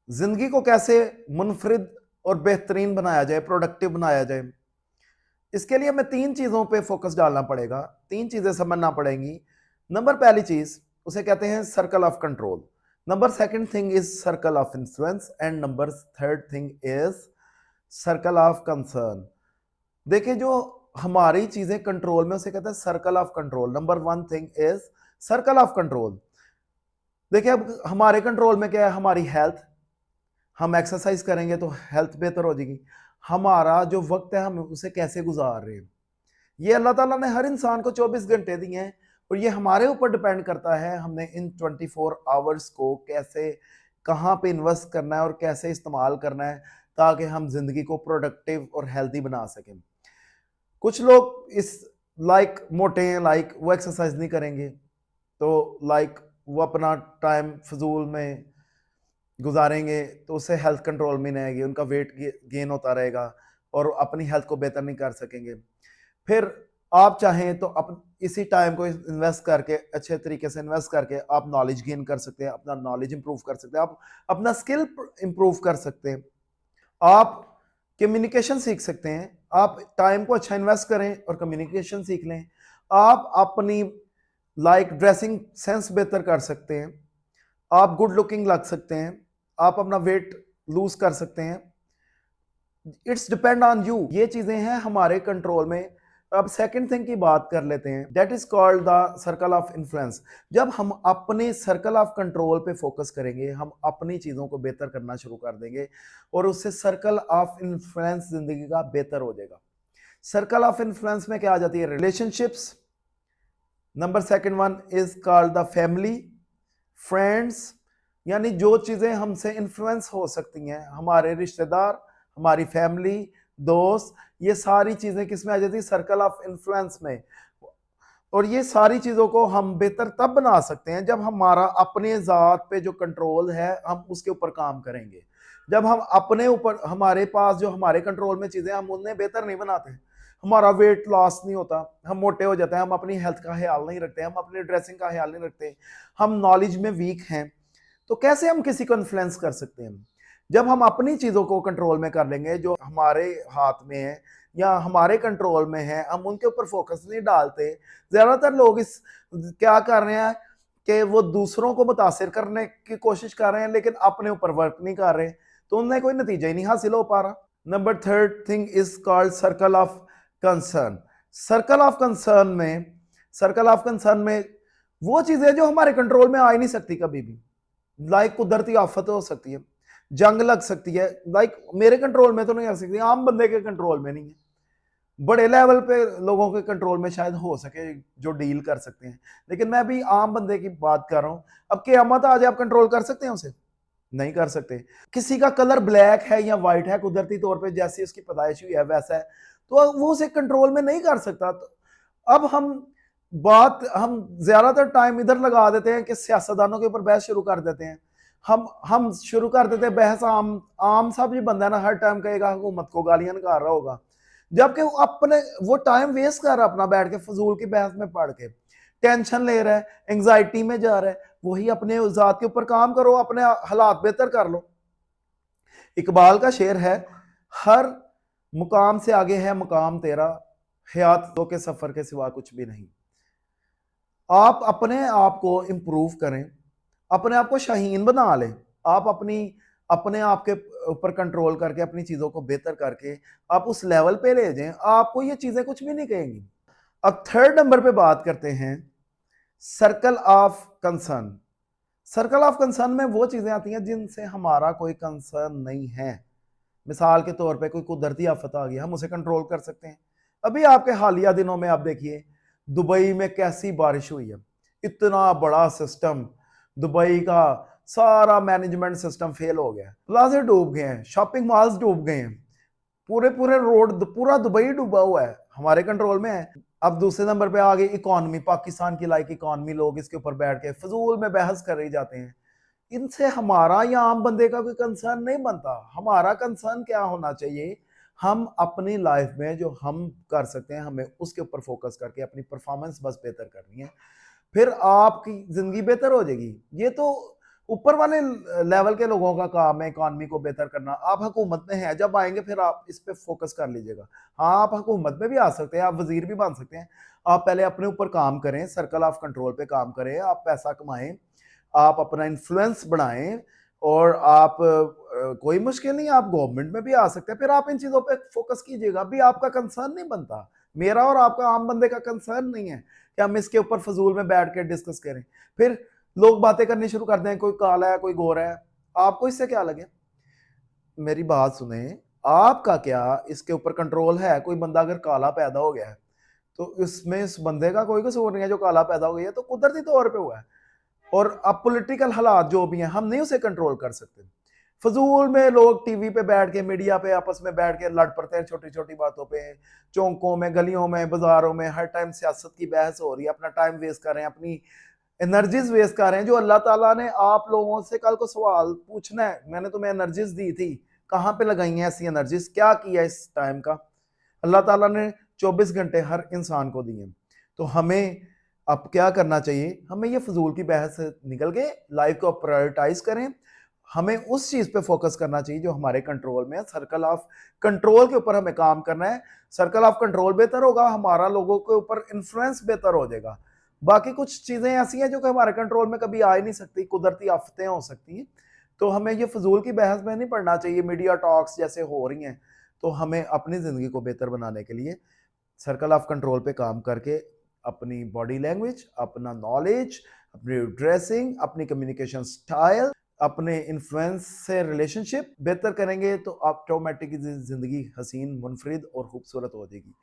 जिंदगी को कैसे मुनफरिद और बेहतरीन बनाया जाए, प्रोडक्टिव बनाया जाए, इसके लिए हमें तीन चीज़ों पे फोकस डालना पड़ेगा, तीन चीज़ें समझना पड़ेंगी। नंबर पहली चीज़ उसे कहते हैं circle of control. Number second thing is circle of influence and number third thing is circle of concern. देखिए, जो हमारी चीज़ें कंट्रोल में उसे कहते हैं circle of control. Number one thing is circle of control. देखिए, अब हमारे कंट्रोल में क्या है? हमारी हेल्थ। हम एक्सरसाइज करेंगे तो हेल्थ बेहतर हो जाएगी। हमारा जो वक्त है हम उसे कैसे गुजार रहे हैं, ये अल्लाह ताला ने हर इंसान को 24 घंटे दिए हैं और ये हमारे ऊपर डिपेंड करता है हमने इन 24 आवर्स को कैसे, कहाँ पे इन्वेस्ट करना है और कैसे इस्तेमाल करना है ताकि हम जिंदगी को प्रोडक्टिव और हेल्दी बना सकें। कुछ लोग इस लाइक मोटे हैं, लाइक वो एक्सरसाइज नहीं करेंगे, तो लाइक वो अपना टाइम फजूल में गुजारेंगे तो उससे हेल्थ कंट्रोल में नहीं आएगी, उनका वेट गेन होता रहेगा और अपनी हेल्थ को बेहतर नहीं कर सकेंगे। फिर आप चाहें तो इसी टाइम को इन्वेस्ट करके, अच्छे तरीके से इन्वेस्ट करके आप नॉलेज गेन कर सकते हैं, अपना नॉलेज इंप्रूव कर सकते हैं, आप अपना स्किल इंप्रूव कर सकते हैं, आप कम्युनिकेशन सीख सकते हैं। आप टाइम को अच्छा इन्वेस्ट करें और कम्युनिकेशन सीख लें। आप अपनी लाइक ड्रेसिंग सेंस बेहतर कर सकते हैं, आप गुड लुकिंग लग सकते हैं, आप अपना वेट लूज कर सकते हैं। It's depend on you. ये चीजें हैं हमारे कंट्रोल में। अब सेकंड थिंग की बात कर लेते हैं, that is called the circle of influence. जब हम अपने सर्कल ऑफ कंट्रोल पे फोकस करेंगे, हम अपनी चीजों को बेहतर करना शुरू कर देंगे और उससे सर्कल ऑफ इन्फ्लुएंस जिंदगी का बेहतर हो जाएगा। सर्कल ऑफ इन्फ्लुएंस में क्या आ जाती है? Relationships. Number second one is called the family, friends. यानी जो चीजें हमसे इन्फ्लुएंस हो सकती हैं, हमारे रिश्तेदार, हमारी फैमिली, दोस्त, ये सारी चीजें किस में आ जाती है? सर्कल ऑफ इन्फ्लुएंस में। और ये सारी चीजों को हम बेहतर तब बना सकते हैं जब हमारा अपने जात पे जो कंट्रोल है हम उसके ऊपर काम करेंगे। जब हम अपने ऊपर, हमारे पास जो हमारे कंट्रोल में चीजें, हम उन्हें बेहतर नहीं बनाते, हमारा वेट लॉस नहीं होता, हम मोटे हो जाते हैं, हम अपनी हेल्थ का ख्याल नहीं रखते, हम अपनी ड्रेसिंग का ख्याल नहीं रखते, हम नॉलेज में वीक हैं, तो कैसे हम किसी को इन्फ्लुएंस कर सकते हैं? जब हम अपनी चीजों को कंट्रोल में कर लेंगे, जो हमारे हाथ में है या हमारे कंट्रोल में है, हम उनके ऊपर फोकस नहीं डालते। ज्यादातर लोग इस क्या कर रहे हैं कि वो दूसरों को मुतासिर करने की कोशिश कर रहे हैं लेकिन अपने ऊपर वर्क नहीं कर रहे, तो उनमें कोई नतीजा ही नहीं हासिल हो पा रहा। Number third thing is called circle of concern. Circle of concern में, सर्कल ऑफ कंसर्न में वो चीजें जो हमारे कंट्रोल में आ ही नहीं सकती कभी भी, लाइक कुदरती आफत हो सकती है, जंग लग सकती है, लाइक मेरे कंट्रोल में तो नहीं आ सकती, आम बंदे के कंट्रोल में नहीं है, बड़े लेवल पे लोगों के कंट्रोल में शायद हो सके जो डील कर सकते हैं, लेकिन मैं भी आम बंदे की बात कर रहा हूं। अब क़यामत आ जाए, आप कंट्रोल कर सकते हैं उसे? नहीं कर सकते। किसी का कलर ब्लैक है या व्हाइट है, कुदरती तौर पे जैसी उसकी पैदाइश हुई है वैसा है, तो वो उसे कंट्रोल में नहीं कर सकता। तो अब हम ज्यादातर टाइम इधर लगा देते हैं कि सियासतदानों के ऊपर बहस शुरू कर देते हैं। हम शुरू कर देते हैं बहस। आम आम सा भी बंदा ना हर टाइम कहेगा हुकूमत को, गालियां निकाल रहा होगा, जबकि वो टाइम वेस्ट कर रहा है अपना बैठ के फजूल की बहस में पढ़ के, टेंशन ले रहा है, एंग्जाइटी में जा रहा है। वही अपने जात के ऊपर काम करो, अपने हालात बेहतर कर लो। इकबाल का शेर है, हर मुकाम से आगे है मुकाम तेरा, हयात दो के सफर के सिवा कुछ भी नहीं। आप अपने आप को इंप्रूव करें, अपने आप को शाहीन बना लें। आप अपने आप के ऊपर कंट्रोल करके अपनी चीजों को बेहतर करके आप उस लेवल पे ले जाएं, आपको ये चीजें कुछ भी नहीं कहेंगी। अब थर्ड नंबर पे बात करते हैं circle of concern. Circle of concern में वो चीजें आती हैं जिनसे हमारा कोई कंसर्न नहीं है। मिसाल के तौर पे कोई कुदरती आफत आ गई, हम उसे कंट्रोल कर सकते हैं। अभी आपके हालिया दिनों में आप देखिए दुबई में कैसी बारिश हुई है, इतना बड़ा सिस्टम, दुबई का सारा मैनेजमेंट सिस्टम फेल हो गया, प्लाजे डूब गए हैं, शॉपिंग मॉल्स डूब गए हैं, पूरे पूरे रोड, पूरा दुबई डूबा हुआ है, हमारे कंट्रोल में है। अब दूसरे नंबर पे आ गई इकोनॉमी, पाकिस्तान की लाइक इकोनॉमी, लोग इसके ऊपर बैठ के फजूल में बहस कर रही जाते हैं। इनसे हमारा या आम बंदे का कोई कंसर्न नहीं बनता। हमारा कंसर्न क्या होना चाहिए? हम अपनी लाइफ में जो हम कर सकते हैं हमें उसके ऊपर फोकस करके अपनी परफॉर्मेंस बस बेहतर करनी है, फिर आपकी जिंदगी बेहतर हो जाएगी। ये तो ऊपर वाले लेवल के लोगों का काम है इकॉनमी को बेहतर करना। आप हुकूमत में हैं, जब आएंगे फिर आप इस पे फोकस कर लीजिएगा। हाँ, आप हुकूमत में भी आ सकते हैं, आप वजीर भी बन सकते हैं। आप पहले अपने ऊपर काम करें, सर्कल ऑफ कंट्रोल पे काम करें, आप पैसा कमाएं, आप अपना इन्फ्लुएंस बढ़ाएं, और आप कोई मुश्किल नहीं, आप गवर्नमेंट में भी आ सकते हैं। फिर आप इन चीज़ों पे फोकस कीजिएगा। अभी आपका कंसर्न नहीं बनता, मेरा और आपका आम बंदे का कंसर्न नहीं है कि हम इसके ऊपर फजूल में बैठ के डिस्कस करें। फिर लोग बातें करनी शुरू कर दें, कोई काला है कोई गोरा है, आपको इससे क्या लगे? मेरी बात सुने, आपका क्या इसके ऊपर कंट्रोल है? कोई बंदा अगर काला पैदा हो गया है तो इसमें इस बंदे का कोई कसूर नहीं है जो काला पैदा हो गया है, तो कुदरती तौर पे हुआ है। और अब पॉलिटिकल हालात जो भी हैं हम नहीं उसे कंट्रोल कर सकते। फजूल में लोग टीवी पे बैठ के, मीडिया पे आपस में बैठ के लड़ पड़ते हैं छोटी छोटी बातों पे। चौकों में, गलियों में, बाजारों में हर टाइम सियासत की बहस हो रही है, अपना टाइम वेस्ट कर रहे हैं, अपनी एनर्जीज वेस्ट कर रहे हैं। जो अल्लाह ताला ने आप लोगों से कल को सवाल पूछना है, मैंने तुम्हें एनर्जीज दी थी, कहाँ पे लगाई हैं ऐसी एनर्जीज, क्या किया इस टाइम का? अल्लाह ताला ने 24 घंटे हर इंसान को दिए। तो हमें अब क्या करना चाहिए? हमें ये फजूल की बहस से निकल के लाइफ को प्रायोरिटाइज करें। हमें उस चीज पे फोकस करना चाहिए जो हमारे कंट्रोल में है। सर्कल ऑफ कंट्रोल के ऊपर हमें काम करना है। सर्कल ऑफ कंट्रोल बेहतर होगा, हमारा लोगों के ऊपर इन्फ्लुएंस बेहतर हो जाएगा। बाकी कुछ चीजें ऐसी हैं जो कि हमारे कंट्रोल में कभी आ ही नहीं सकती, कुदरती आफतें हो सकती हैं। तो हमें ये फजूल की बहस में नहीं पड़ना चाहिए। मीडिया टॉक्स जैसे हो रही हैं, तो हमें अपनी जिंदगी को बेहतर बनाने के लिए सर्कल ऑफ कंट्रोल पे काम करके अपनी बॉडी लैंग्वेज, अपना नॉलेज, अपनी ड्रेसिंग, अपनी कम्युनिकेशन स्टाइल, अपने इन्फ्लुएंस से रिलेशनशिप बेहतर करेंगे तो ऑटोमेटिक जिंदगी हसीन, मुनफरिद और खूबसूरत हो जाएगी।